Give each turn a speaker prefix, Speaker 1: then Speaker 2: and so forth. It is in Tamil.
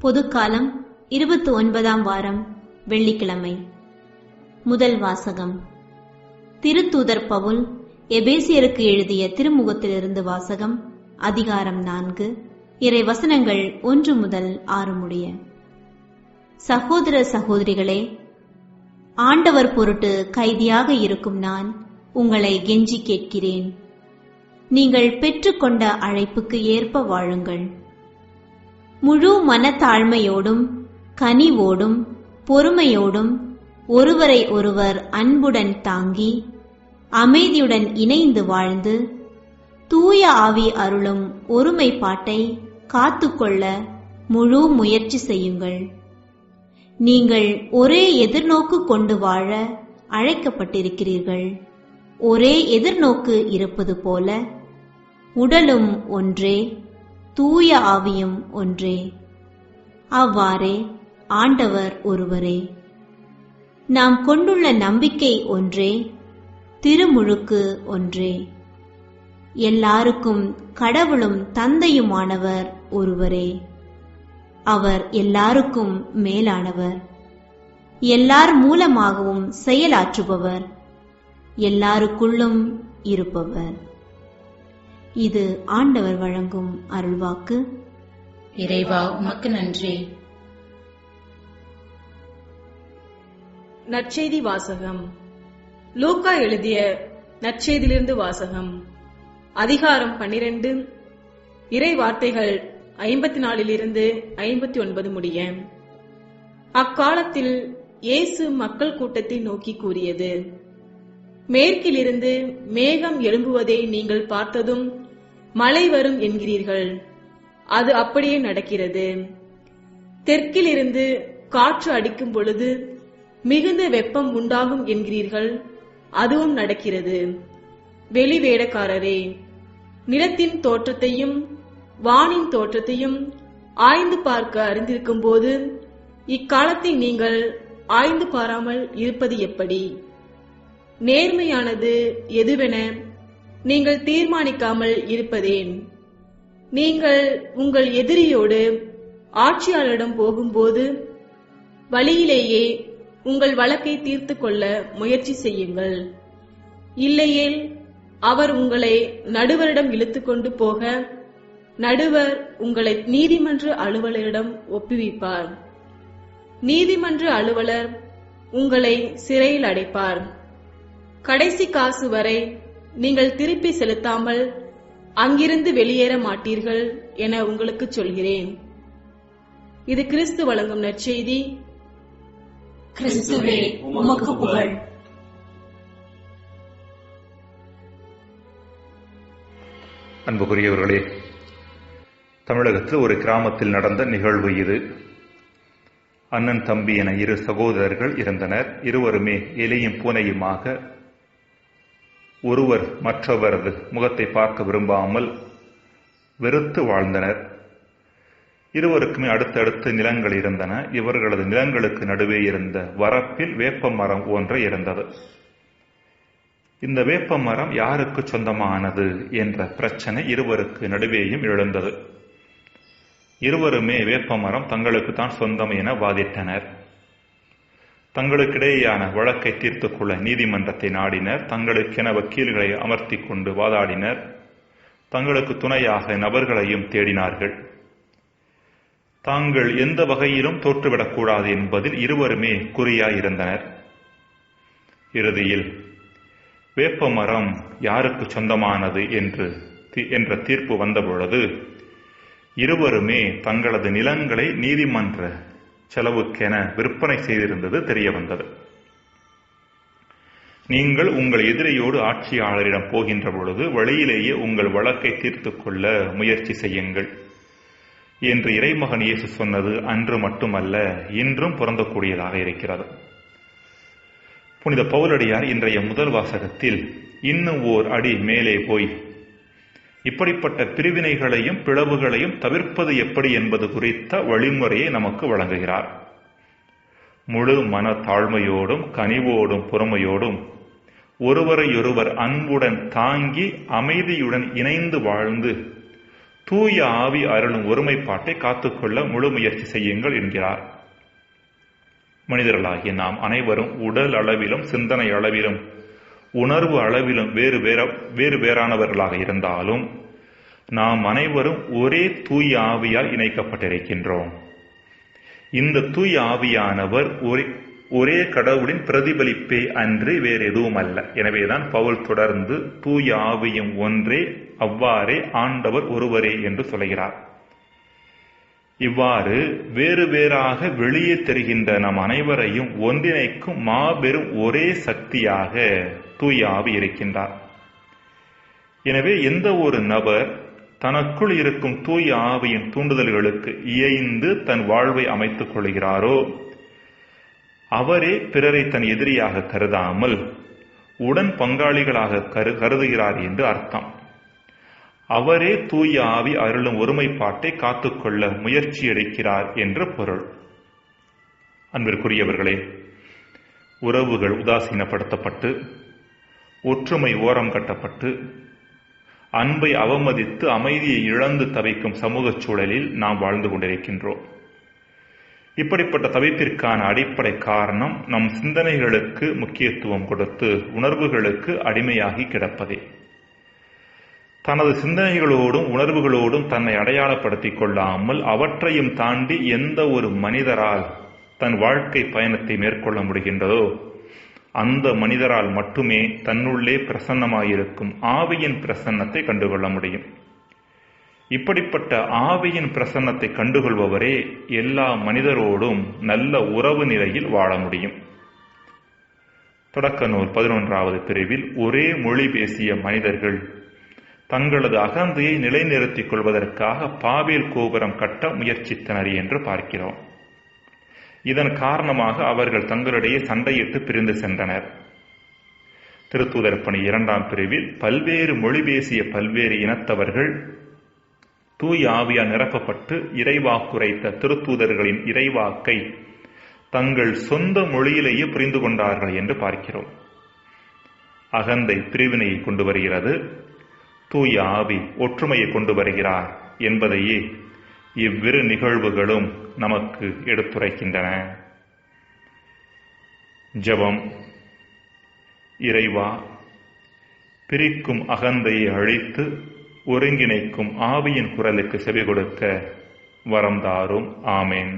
Speaker 1: பொதுக்காலம் 29ஆம் வாரம் வெள்ளிக்கிழமை. முதல் வாசகம். திருத்தூதர் பவுல் எபேசியருக்கு எழுதிய திருமுகத்திலிருந்து வாசகம். அதிகாரம் 4, இறை வசனங்கள் 1 முதல் 6 முடிய. சகோதர சகோதரிகளே, ஆண்டவர் பொருட்டு கைதியாக இருக்கும் நான் உங்களை கெஞ்சி கேட்கிறேன். நீங்கள் பெற்றுக்கொண்ட அழைப்புக்கு ஏற்ப வாழுங்கள். முழு மனத்தாழ்மையோடும் கனிவோடும் பொறுமையோடும் ஒருவரை ஒருவர் அன்புடன் தாங்கி அமைதியுடன் இணைந்து வாழ்ந்து தூய ஆவி அருளும் ஒருமைப்பாட்டை காத்துக்கொள்ள முழு முயற்சி செய்யுங்கள். நீங்கள் ஒரே எதிர்நோக்கு கொண்டு வாழ அழைக்கப்பட்டிருக்கிறீர்கள். ஒரே எதிர்நோக்கு இருப்பது போல உடலும் ஒன்றே, தூய ஆவியும் ஒன்றே. அவ்வாறே ஆண்டவர் ஒருவரே. நாம் கொண்டுள்ள நம்பிக்கை ஒன்றே, திருமுழுக்கு ஒன்றே. எல்லாருக்கும் கடவுளும் தந்தையுமானவர் ஒருவரே. அவர் எல்லாருக்கும் மேலானவர், எல்லார் மூலமாகவும் செயலாற்றுபவர், எல்லாருக்குள்ளும் இருப்பவர். இது ஆண்டவர் வழங்கும் அருள்வாக்கு.
Speaker 2: இறைவா, உமக்கு நன்றி.
Speaker 3: நற்செய்தி வாசகம். லூக்கா எழுதிய நற்செய்தியிலிருந்து வாசகம். அதிகாரம் 12, இறை வார்த்தைகள் 54 59 முடிய. அக்காலத்தில் இயேசு மக்கள் கூட்டத்தை நோக்கி கூறியது: மேற்கிலிருந்து மேகம் எழும்புவதை நீங்கள் பார்த்ததும் மழை வரும் என்கிறீர்கள். அது அப்படியே நடக்கிறது. தெற்கிலிருந்து காற்று அடிக்கும் பொழுது மிகுந்த வெப்பம் உண்டாகும் என்கிறீர்கள். அதுவும் நடக்கிறது. வெளி வேடக்காரரே, நிலத்தின் தோற்றத்தையும் வானின் தோற்றத்தையும் ஆய்ந்து பார்க்க அறிந்திருக்கும் போது இக்காலத்தை நீங்கள் ஆய்ந்து பாராமல் இருப்பது எப்படி? நேர்மையானது எதுவென நீங்கள் தீர்மானிக்காமல் இருப்பதேன்? நீங்கள் உங்கள் எதிரியோடு ஆட்சியாளரிடம் போகும்போது வழியிலேயே உங்கள் வழக்கை தீர்த்து கொள்ள முயற்சி செய்யுங்கள். இல்லையேல் அவர் உங்களை நடுவரிடம் இழுத்துக்கொண்டு போக நடுவர் உங்களை நீதிமன்ற அலுவலரிடம் ஒப்புவிப்பார். நீதிமன்ற அலுவலர் உங்களை சிறையில் அடைப்பார். கடைசி காசு வரை நீங்கள் திருப்பி செலுத்தாமல் அங்கிருந்து வெளியேற மாட்டீர்கள் என உங்களுக்கு சொல்கிறேன். இது கிறிஸ்து வழங்கும் நற்செய்தி.
Speaker 2: கிறிஸ்துவே, உமக்கு புகழ்.
Speaker 4: அன்புக்குரியவர்களே, தமிழகத்தில் ஒரு கிராமத்தில் நடந்த நிகழ்வு இது. அண்ணன் தம்பி என 2 சகோதரர்கள் இருந்தனர். இருவருமே எலியும் பூனையுமாக ஒருவர் மற்றவரது முகத்தை பார்க்க விரும்பாமல் வெறுத்து வாழ்ந்தனர். இருவருக்குமே அடுத்தடுத்து நிலங்கள் இருந்தன. இவர்களது நிலங்களுக்கு நடுவே இருந்த வரப்பில் வேப்ப மரம் ஒன்று இருந்தது. இந்த வேப்ப மரம் யாருக்கு சொந்தமானது என்ற பிரச்சனை இருவருக்கு நடுவேயும் எழுந்தது. இருவருமே வேப்ப மரம் தங்களுக்கு தான் சொந்தம் என வாதிட்டனர். தங்களுக்கிடையேயான வழக்கை தீர்த்துக் கொள்ள நீதிமன்றத்தை நாடினர். தங்களுக்கென வக்கீல்களை அமர்த்தி கொண்டு வாதாடினர். தங்களுக்கு துணையாக நபர்களையும் தேடினார்கள். தாங்கள் எந்த வகையிலும் தோற்றுவிடக்கூடாது என்பதில் இருவருமே குறியாயிருந்தனர். இறுதியில் வேப்ப மரம் யாருக்கு சொந்தமானது என்ற தீர்ப்பு வந்தபொழுது இருவருமே தங்களது நிலங்களை நீதிமன்ற செலவுக்கென விற்பனை செய்திருந்தது தெரிய வந்தது. நீங்கள் உங்கள் எதிரியோடு ஆட்சியாளரிடம் போகின்ற பொழுது வழியிலேயே உங்கள் வழக்கை தீர்த்துக் கொள்ள முயற்சி செய்யுங்கள் என்று இறைமகன் இயேசு சொன்னது அன்று மட்டுமல்ல, இன்றும் பொருந்தக்கூடியதாக இருக்கிறது. புனித பவுலடியார் இன்றைய முதல் வாசகத்தில் இன்னும் ஓர் அடி மேலே போய் இப்படிப்பட்ட பிரிவினைகளையும் பிளவுகளையும் தவிர்ப்பது எப்படி என்பது குறித்த வழிமுறையை நமக்கு வழங்குகிறார். முழு மன தாழ்மையோடும் கனிவோடும் பொறுமையோடும் ஒருவரையொருவர் அன்புடன் தாங்கி அமைதியுடன் இணைந்து வாழ்ந்து தூய ஆவி அருளும் ஒருமைப்பாட்டை காத்துக்கொள்ள முழு முயற்சி செய்யுங்கள் என்கிறார். மனிதர்களாகிய நாம் அனைவரும் உடல் அளவிலும் சிந்தனை அளவிலும் உணர்வு அளவிலும் வேறு வேறானவர்களாக இருந்தாலும் நாம் அனைவரும் ஒரே தூய ஆவியால் இணைக்கப்பட்டிருக்கின்றோம். இந்த தூய ஆவியானவர் ஒரே கடவுளின் பிரதிபலிப்பே அன்று வேறு எதுவும் அல்ல. எனவேதான் பவுல் தொடர்ந்து தூய ஆவியும் ஒன்றே, அவ்வாறே ஆண்டவர் ஒருவரே என்று சொல்கிறார். இவ்வாறு வேறு வேறாக வெளியே தெரிகின்ற நம் அனைவரையும் ஒன்றிணைக்கும் மாபெரும் ஒரே சக்தியாக தூய ஆவி இருக்கின்றார். எனவே எந்த ஒரு நபர் தனக்குள் இருக்கும் தூய ஆவியின் தூண்டுதல்களுக்கு இயைந்து தன் வாழ்வை அமைத்துக் கொள்கிறாரோ அவரே பிறரை தன் எதிரியாக கருதாமல் உடன் பங்காளிகளாக கருதுகிறார் என்று அர்த்தம். அவரே தூய ஆவி அருளும் ஒருமைப்பாட்டை காத்துக்கொள்ள முயற்சி எடுக்கிறார் என்று பொருள். அன்பிற்குரியவர்களே, உறவுகள் உதாசீனப்படுத்தப்பட்டு ஒற்றுமை ஓரம் கட்டப்பட்டு அன்பை அவமதித்து அமைதியை இழந்து தவிக்கும் சமூக சூழலில் நாம் வாழ்ந்து கொண்டிருக்கின்றோம். இப்படிப்பட்ட தவிப்பிற்கான அடிப்படை காரணம் நம் சிந்தனைகளுக்கு முக்கியத்துவம் கொடுத்து உணர்வுகளுக்கு அடிமையாகி கிடப்பதே. தனது சிந்தனைகளோடும் உணர்வுகளோடும் தன்னை அடையாளப்படுத்திக் கொள்ளாமல் அவற்றையும் தாண்டி எந்த ஒரு மனிதரால் தன் வாழ்க்கை பயணத்தை மேற்கொள்ள முடிகின்றதோ அந்த மனிதரால் மட்டுமே தன்னுள்ளே பிரசன்னமாயிருக்கும் ஆவியின் பிரசன்னத்தை கண்டுகொள்ள முடியும். இப்படிப்பட்ட ஆவியின் பிரசன்னத்தை கண்டுகொள்பவரே எல்லா மனிதரோடும் நல்ல உறவு நிலையில் வாழ முடியும். தொடக்க நூல் 11வது பிரிவில் ஒரே மொழி பேசிய மனிதர்கள் தங்களது அகந்தையை நிலைநிறுத்திக் கொள்வதற்காக பாபேல் கோபுரம் கட்ட முயற்சித்தனர் என்று பார்க்கிறோம். இதன் காரணமாக அவர்கள் தங்களிடையே சண்டையிட்டு பிரிந்து சென்றனர். திருத்தூதர் பணி 2ஆம் பிரிவில் பல்வேறு மொழி பேசிய பல்வேறு இனத்தவர்கள் தூய ஆவியால் நிரப்பப்பட்டு இறைவாக்குரைத்த திருத்தூதர்களின் இறைவாக்கை தங்கள் சொந்த மொழியிலேயே புரிந்து கொண்டார்கள் என்று பார்க்கிறோம். அகந்தை பிரிவினையை கொண்டு வருகிறது, தூய ஆவி ஒற்றுமையை கொண்டு வருகிறார் என்பதையே இவ்விரு நிகழ்வுகளும் நமக்கு எடுத்துரைக்கின்றன. ஜெபம். இறைவா, பிரிக்கும் அகந்தையை அழித்து ஒருங்கிணைக்கும் ஆவியின் குரலுக்கு செவி கொடுக்க வரம் தாரும். ஆமேன்.